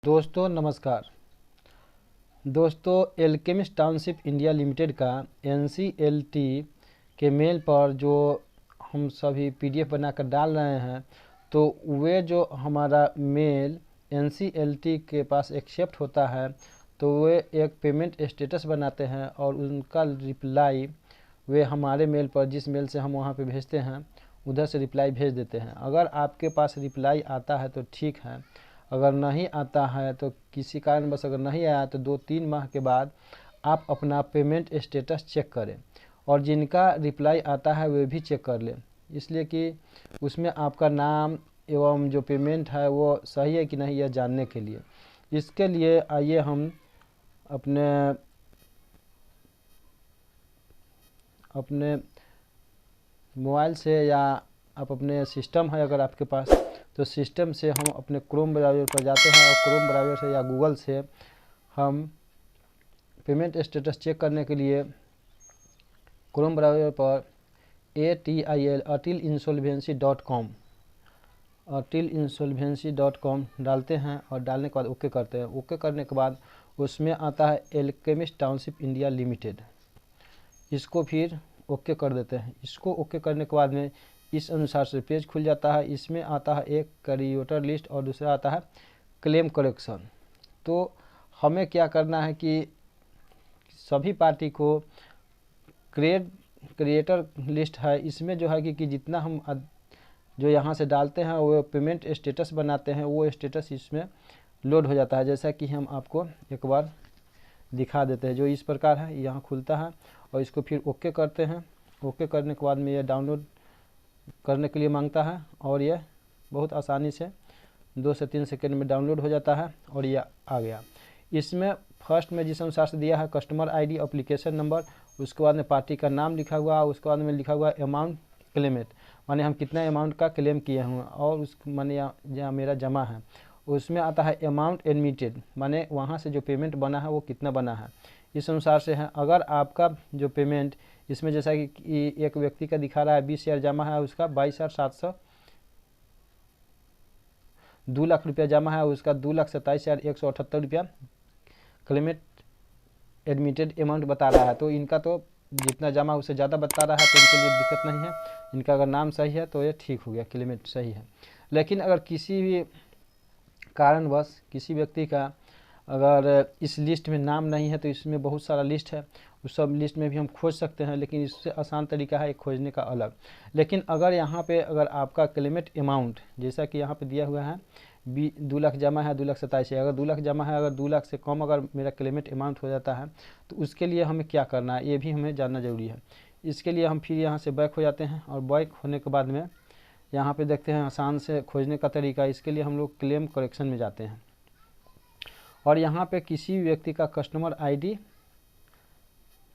दोस्तों नमस्कार। दोस्तों एल्केमिस्ट टाउनशिप इंडिया लिमिटेड का NCLT के मेल पर जो हम सभी PDF बनाकर डाल रहे हैं, तो वे जो हमारा मेल NCLT के पास एक्सेप्ट होता है तो वे एक पेमेंट स्टेटस बनाते हैं और उनका रिप्लाई वे हमारे मेल पर, जिस मेल से हम वहां पे भेजते हैं, उधर से रिप्लाई भेज देते हैं। अगर आपके पास रिप्लाई आता है तो ठीक है, अगर नहीं आता है तो किसी कारणवश अगर नहीं आया तो 2-3 माह के बाद आप अपना पेमेंट स्टेटस चेक करें और जिनका रिप्लाई आता है वे भी चेक कर लें, इसलिए कि उसमें आपका नाम एवं जो पेमेंट है वो सही है कि नहीं यह जानने के लिए। इसके लिए आइए हम अपने मोबाइल से, या आप अपने सिस्टम है अगर आपके पास, तो सिस्टम से हम अपने क्रोम ब्राउज़र पर जाते हैं और क्रोम ब्राउज़र से या गूगल से हम पेमेंट स्टेटस चेक करने के लिए क्रोम ब्राउज़र पर atilinsolvency.com डालते हैं और डालने के बाद ओके करते हैं। ओके करने के बाद उसमें आता है एल्केमिस्ट टाउनशिप इंडिया लिमिटेड, इसको फिर ओके कर देते हैं। इसको ओके करने के बाद में इस अनुसार से पेज खुल जाता है। इसमें आता है एक क्रेडिटर लिस्ट और दूसरा आता है क्लेम करेक्शन। तो हमें क्या करना है कि सभी पार्टी को क्रिएटर लिस्ट है, इसमें जो है कि जितना हम जो यहाँ से डालते हैं वो पेमेंट स्टेटस बनाते हैं, वो स्टेटस इसमें लोड हो जाता है। जैसा कि हम आपको एक बार दिखा देते हैं। जो इस प्रकार है, यहाँ खुलता है और इसको फिर ओके करते हैं। ओके करने के बाद में ये डाउनलोड करने के लिए मांगता है और ये बहुत आसानी से 2 से 3 सेकंड में डाउनलोड हो जाता है और ये आ गया। इसमें फर्स्ट में जिस अनुसार से दिया है कस्टमर ID, एप्लीकेशन नंबर, उसके बाद में पार्टी का नाम लिखा हुआ, उसके बाद में लिखा हुआ अमाउंट क्लेमेट, माने हम कितना अमाउंट का क्लेम किए हुए, और उस माने यहाँ मेरा जमा है। उसमें आता है अमाउंट एडमिटेड, माने वहाँ से जो पेमेंट बना है वो कितना बना है, इस अनुसार से है। अगर आपका जो पेमेंट इसमें जैसा कि एक व्यक्ति का दिखा रहा है 20,000 जमा है, उसका 22,700 2 लाख रुपया जमा है, उसका 2,27,178 रुपया क्लेमेट एडमिटेड अमाउंट बता रहा है। तो इनका तो जितना जमा उससे ज़्यादा बता रहा है, तो इनके लिए दिक्कत नहीं है। इनका अगर नाम सही है तो ये ठीक हो गया, क्लेमेट सही है। लेकिन अगर किसी भी कारणवश किसी व्यक्ति का अगर इस लिस्ट में नाम नहीं है, तो इसमें बहुत सारा लिस्ट है, उस सब लिस्ट में भी हम खोज सकते हैं, लेकिन इससे आसान तरीका है एक खोजने का अलग। लेकिन अगर यहाँ पे अगर आपका क्लेमेट अमाउंट जैसा कि यहाँ पे दिया हुआ है 2 लाख जमा है, 2,27,000, अगर 2 लाख जमा है, अगर 2 लाख से कम अगर मेरा क्लेमेट अमाउंट हो जाता है, तो उसके लिए हमें क्या करना है ये भी हमें जानना जरूरी है। इसके लिए हम फिर यहाँ से बैक हो जाते हैं और बैक होने के बाद में यहाँ पे देखते हैं आसान से खोजने का तरीका। इसके लिए हम लोग क्लेम करेक्शन में जाते हैं और यहाँ पे किसी भी व्यक्ति का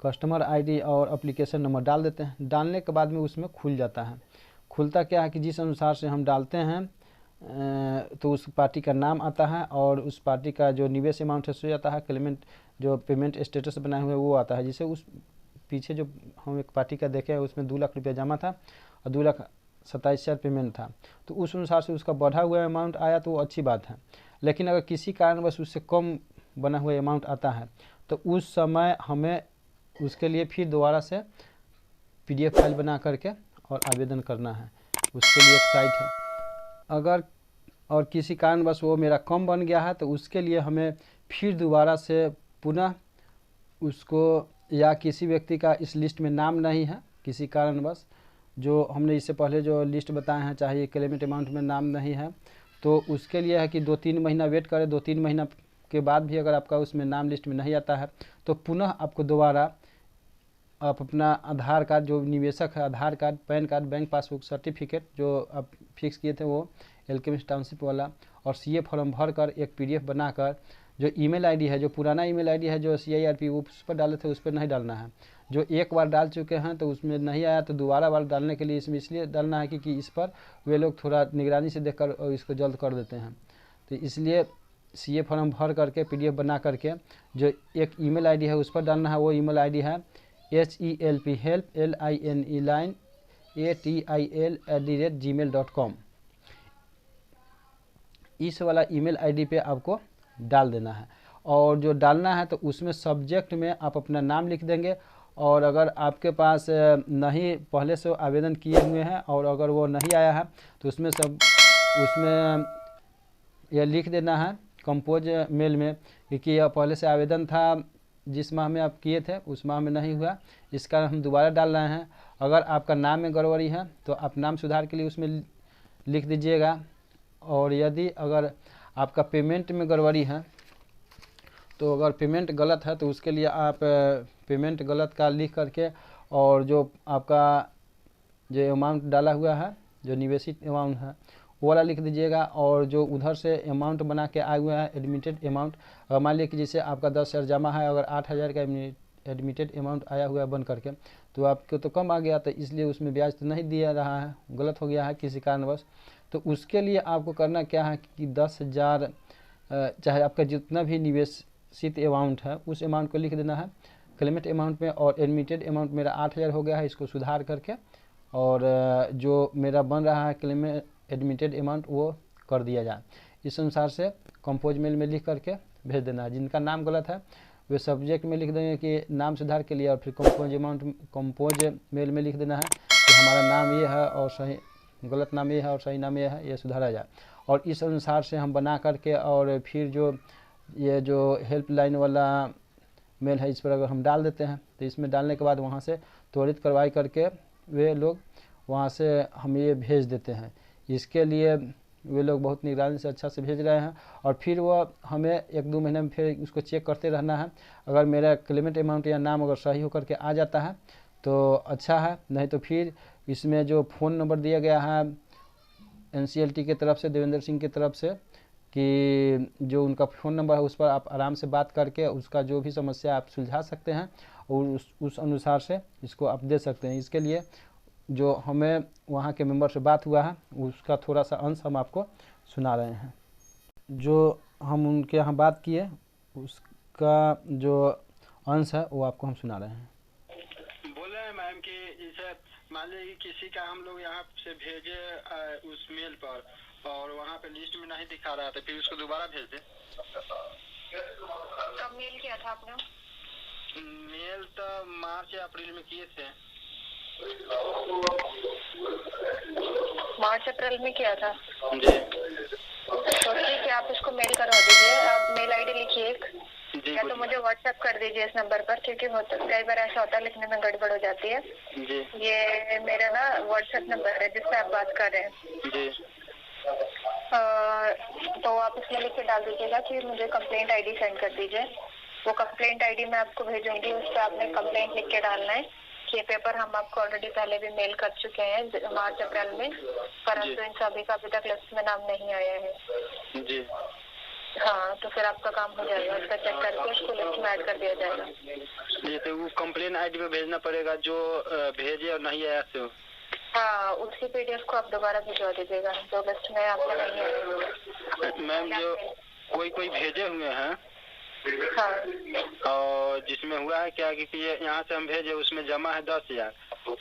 कस्टमर ID और एप्लीकेशन नंबर डाल देते हैं। डालने के बाद में उसमें खुल जाता है। खुलता क्या है कि जिस अनुसार से हम डालते हैं तो उस पार्टी का नाम आता है और उस पार्टी का जो निवेश अमाउंट है सो जाता है, क्लेमेंट जो पेमेंट स्टेटस बनाए हुए वो आता है। जिसे उस पीछे जो हम एक पार्टी का देखे उसमें 2 लाख रुपया जमा था और 2,27,000 पेमेंट था, तो उस अनुसार से उसका बढ़ा हुआ अमाउंट आया तो वो अच्छी बात है। लेकिन अगर किसी कारणवश उससे कम बना हुआ अमाउंट आता है तो उस समय हमें उसके लिए फिर दोबारा से PDF फाइल बना करके और आवेदन करना है। उसके लिए एक साइट है। अगर और किसी कारणवश वो मेरा कम बन गया है तो उसके लिए हमें फिर दोबारा से पुनः उसको, या किसी व्यक्ति का इस लिस्ट में नाम नहीं है किसी कारणवश, जो हमने इससे पहले जो लिस्ट बताए हैं चाहे क्लेमेट अमाउंट में नाम नहीं है, तो उसके लिए है कि 2-3 महीना वेट करें। 2-3 महीना के बाद भी अगर आपका उसमें नाम लिस्ट में नहीं आता है तो पुनः आपको दोबारा आप अपना आधार कार्ड, जो निवेशक है, Aadhaar card, PAN card, bank passbook, certificate जो आप फिक्स किए थे वो एल्केमिस्ट टाउनशिप वाला, और CA फॉर्म भर कर एक PDF बनाकर जो ईमेल ID है, जो पुराना ईमेल ID है जो CIRP उस पर डाले थे उस पर नहीं डालना है। जो एक बार डाल चुके हैं तो उसमें नहीं आया तो दोबारा बार डालने के लिए इसमें इसलिए डालना है कि इस पर वे लोग थोड़ा निगरानी से देखकर और इसको जल्द कर देते हैं। तो इसलिए CA फॉर्म भर करके PDF बना करके जो एक ईमेल ID है उस पर डालना है। वो ईमेल ID है help@atil@gmail.com। इस वाला ईमेल ID पे आपको डाल देना है। और जो डालना है तो उसमें सब्जेक्ट में आप अपना नाम लिख देंगे, और अगर आपके पास नहीं पहले से आवेदन किए हुए हैं और अगर वो नहीं आया है तो उसमें यह लिख देना है कंपोज मेल में कि यह पहले से आवेदन था, जिस माह में आप किए थे उस माह में नहीं हुआ, इसका हम दोबारा डाल रहे हैं। अगर आपका नाम में गड़बड़ी है तो आप नाम सुधार के लिए उसमें लिख दीजिएगा। और यदि अगर आपका पेमेंट में गड़बड़ी है तो अगर पेमेंट गलत है तो उसके लिए आप पेमेंट गलत का लिख करके और जो आपका जो अमाउंट डाला हुआ है, जो निवेशित अमाउंट है वो वाला लिख दीजिएगा। और जो उधर से अमाउंट बना के आया हुआ है एडमिटेड अमाउंट, मान लिया कि जैसे आपका 10,000 जमा है, अगर 8,000 का एडमिटेड अमाउंट आया हुआ है बन करके, तो आपको तो कम आ गया, तो इसलिए उसमें ब्याज तो नहीं दिया रहा है, गलत हो गया है किसी कारणवश। तो उसके लिए आपको करना क्या है कि 10,000 चाहे आपका जितना भी निवेशित अमाउंट है उस अमाउंट को लिख देना है क्लेमेंट अमाउंट में। और एडमिटेड अमाउंट मेरा 8,000 हो गया है, इसको सुधार करके और जो मेरा बन रहा है क्लेमेंट एडमिटेड अमाउंट वो कर दिया जाए। इस अनुसार से कंपोज मेल में लिख करके भेज देना है। जिनका नाम गलत है वे सब्जेक्ट में लिख देंगे कि नाम सुधार के लिए, और फिर कंपोज मेल में लिख देना है कि हमारा नाम ये है और सही गलत नाम ये है और सही नाम ये है, ये सुधारा जाए। और इस अनुसार से हम बना करके और फिर ये जो हेल्पलाइन वाला मेल है इस पर अगर हम डाल देते हैं तो इसमें डालने के बाद वहाँ से त्वरित कार्रवाई करके वे लोग वहाँ से हम ये भेज देते हैं। इसके लिए वे लोग बहुत निगरानी से अच्छा से भेज रहे हैं। और फिर वो हमें 1-2 महीने में फिर उसको चेक करते रहना है। अगर मेरा क्लेमेंट अमाउंट या नाम अगर सही होकर के आ जाता है तो अच्छा है, नहीं तो फिर इसमें जो फ़ोन नंबर दिया गया है NCLT की तरफ से, देवेंद्र सिंह की तरफ से, कि जो उनका फ़ोन नंबर है उस पर आप आराम से बात करके उसका जो भी समस्या आप सुलझा सकते हैं और उस अनुसार से इसको आप दे सकते हैं। इसके लिए जो हमें वहाँ के मेंबर से बात हुआ है उसका थोड़ा सा अंश हम आपको सुना रहे हैं। जो हम उनके यहाँ बात किए उसका जो अंश है वो आपको हम सुना रहे हैं। बोल रहे हैं मैम कि जैसे मान लीजिए किसी का हम लोग यहाँ से भेजे उस मेल पर और वहाँ पे लिस्ट में नहीं दिखा रहा था, फिर उसको दोबारा भेज दे। कब मेल किया था आपने? मेल तो मार्च या अप्रैल में किए थे। मार्च अप्रैल में किया था जी। तो ठीक है, आप इसको मेल करवा दीजिए। आप मेल आईडी लिखिए एक, या तो मुझे व्हाट्सएप कर दीजिए इस नंबर पर, क्योंकि कई बार ऐसा होता है लिखने में गड़बड़ हो जाती है। जी। ये मेरा ना व्हाट्सएप नंबर है जिससे आप बात कर रहे हैं। जी। तो आप इसमें लिख के डाल दीजिएगा कि मुझे कंप्लेंट आईडी सेंड कर दीजिए। वो कंप्लेंट आईडी मैं आपको भेजूंगी, उस पर आपने कंप्लेंट लिख के डालना है। ये पेपर हम आपको ऑलरेडी पहले भी मेल कर चुके हैं मार्च अप्रैल में, परंतु इन सभी का अभी तक लिस्ट में नाम नहीं आया है। जी। हाँ, तो फिर आपका काम हो जाएगा, उसका चेक करके उसको लिस्ट में ऐड कर दिया जाएगा। जी, तो वो कंप्लेंट आईडी पे भेजना पड़ेगा जो भेजे और नहीं आया से। हाँ, उसी PDF को आप दोबारा भिजवा दीजिएगा जो लिस्ट में आपका नहीं है। मैम जो कोई भेजे हुए हैं हाँ, और जिसमें हुआ है क्या कि यहाँ से हम भेजे उसमें जमा है 10,000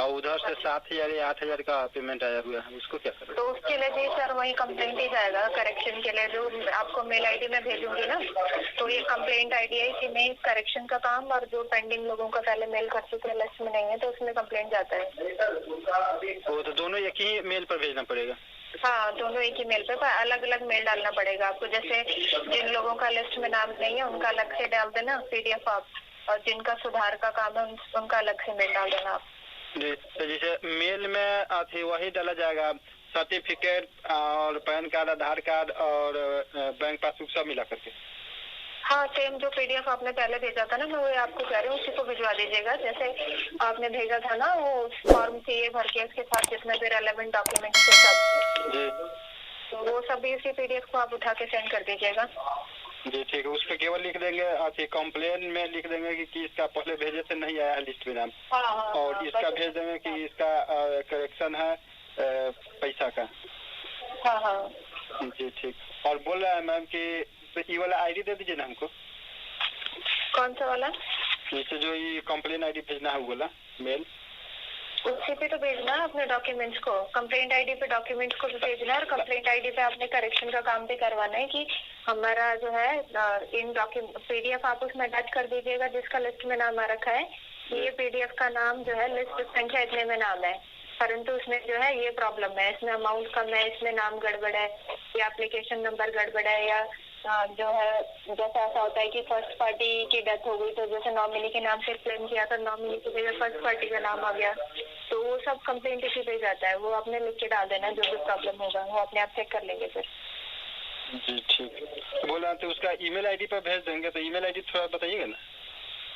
और उधर से 7,000 या 8,000 का पेमेंट आया हुआ है, उसको क्या करें? तो उसके लिए जी सर वही कंप्लेंट ही जाएगा करेक्शन के लिए, जो आपको मेल आईडी में भेजूंगी ना, तो ये कंप्लेंट आईडी है कि नहीं करेक्शन का काम, और जो पेंडिंग लोगों का पहले मेल कर चुके लिस्ट में नहीं है तो उसमें कंप्लेंट जाता है। तो दोनों एक ही मेल पर भेजना पड़ेगा? हाँ, दोनों एक ही मेल पे, पर अलग अलग मेल डालना पड़ेगा आपको। जैसे जिन लोगों का लिस्ट में नाम नहीं है उनका अलग से डाल देना PDF आप, और जिनका सुधार का काम है उनका अलग से मेल डाल देना आप। जी, तो जैसे मेल में वही डाला जाएगा सर्टिफिकेट और पैन कार्ड, आधार कार्ड और बैंक पासबुक सब मिला करके? हाँ, सेम जो PDF आपने पहले भेजा था ना, मैं वो आपको कह रही हूँ, उसी को भिजवा दीजिएगा। जैसे आपने भेजा था ना वो फॉर्म चाहिए भर के, उसके साथ जितने भी रेलेवेंट डॉक्यूमेंट्स थे सब, जी, तो वो सभी उसी PDF को आप उठा के सेंड कर दीजिएगा। जी ठीक है, उस पर केवल लिख देंगे अच्छी कंप्लेन में लिख देंगे कि इसका पहले भेजे से नहीं आया है लिस्ट में नाम। हाँ, और इसका भेज देंगे कि इसका करेक्शन है पैसा का। हाँ। जी ठीक। और बोल रहा है मैम कि ये वाला आईडी दे दीजिए ना हमको। कौन सा वाला? जैसे जो ये कंप्लेन आईडी भेजना है वो वाला मेल, उसी पे तो भेजना है अपने डॉक्यूमेंट्स को। कंप्लेंट आईडी पे डॉक्यूमेंट्स को भी भेजना है, और कंप्लेंट आईडी पे आपने करेक्शन का काम भी करवाना है कि हमारा जो है इन डॉक्यूमेंट PDF आप उसमें अटैच कर दीजिएगा जिसका लिस्ट में नाम आ रखा है। ये PDF का नाम जो है लिस्ट संख्या इतने में नाम है, परंतु उसमें जो है ये प्रॉब्लम है, इसमें अमाउंट कम है, इसमें नाम गड़बड़ है या एप्लीकेशन नंबर गड़बड़ है, या जो है जैसा ऐसा होता है कि फर्स्ट पार्टी की डेथ हो गई तो जैसे नॉमिनी के नाम से क्लेम किया था, नॉमिनी की जगह फर्स्ट पार्टी का नाम आ गया, तो वो सब कंप्लेंट इसी पे जाता है। वो आपने लिख के डाल देना, जो भी प्रॉब्लम होगा वो अपने आप चेक कर लेंगे फिर। जी ठीक है। बोला तो उसका ईमेल आईडी पर भेज देंगे, तो ईमेल आईडी थोड़ा बताइएगा ना।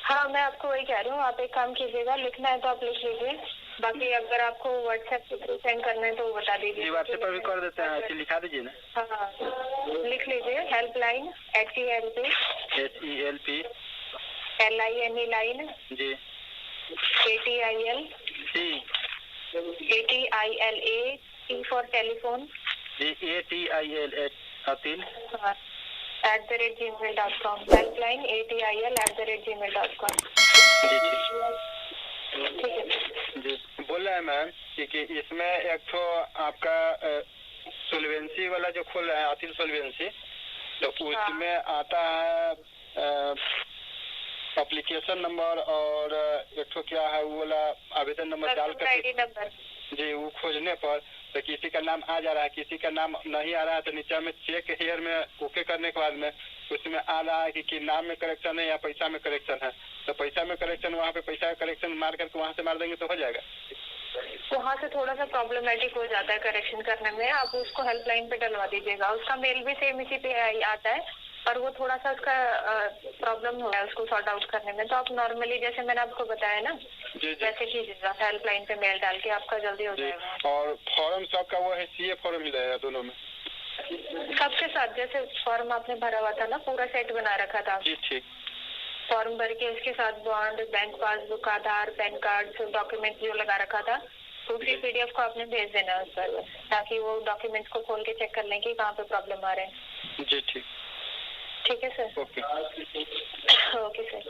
हाँ, मैं आपको वही कह रही हूँ, आप एक काम कीजिएगा, लिखना है तो आप लिख लीजिए, बाकी अगर आपको व्हाट्सएप के थ्रू सेंड करना है तो वो बता दीजिए। जी व्हाट्सएप पर भी कर देते हैं, ऐसे लिखा दीजिए ना। हाँ, लिख लीजिए हेल्पलाइन HELP LINE लाइन जी ATILA T for telephone ATIL अतिल @gmail.com, हेल्पलाइन ATIL@gmail.com। जी ठीक है जी। बोल रहे हैं मैम कि इसमें एक तो आपका सोल्वेंसी वाला जो खोल रहे हैं, अतिल सोल्वेंसी, तो उसमें आता है एप्लीकेशन नंबर और एक तो क्या है वो वाला आवेदन नंबर डाल कर जी वो खोजने पर तो किसी का नाम आ जा रहा है, किसी का नाम नहीं आ रहा है, तो नीचे में चेक हेयर में ओके करने के बाद में उसमें आ रहा है कि नाम में करेक्शन है या पैसा में करेक्शन है, तो पैसा में करेक्शन वहाँ पे पैसा का करेक्शन मार करके वहाँ से मार देंगे तो हो जाएगा। वहाँ से थोड़ा सा प्रॉब्लमेटिक हो जाता है करेक्शन करने में, आप उसको हेल्पलाइन पे डलवा दीजिएगा, उसका मेल भी सेम इसी पे आता है, पर वो थोड़ा सा उसका प्रॉब्लम हो रहा है उसको सॉर्ट आउट करने में, तो आप नॉर्मली जैसे मैंने आपको बताया ना वैसे कीजिएगा, हेल्पलाइन पे मेल डाल के आपका जल्दी हो जाएगा। और फॉर्म सबका वो है CA फॉर्म ही रहेगा दोनों में सबके साथ, जैसे फॉर्म आपने भरा हुआ था ना, पूरा सेट बना रखा था जी ठीक। फॉर्म भर के उसके साथ बॉन्ड, बैंक पासबुक, आधार, पैन कार्ड, सब डॉक्यूमेंट जो लगा रखा था, तो उसी PDF को आपने भेज देना है उस पर, ताकि वो डॉक्यूमेंट्स को खोल के चेक कर लें कि कहाँ पे प्रॉब्लम आ रहे हैं। जी ठीक। ठीक है सर। Okay okay sir.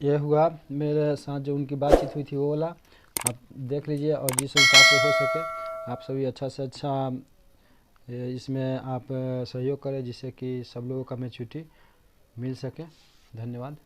ये हुआ मेरे साथ जो उनकी बातचीत हुई थी वो वाला, आप देख लीजिए, और जिस हिसाब से हो सके आप सभी अच्छा से अच्छा इसमें आप सहयोग करें जिससे कि सब लोगों का मैच्योरिटी मिल सके। धन्यवाद।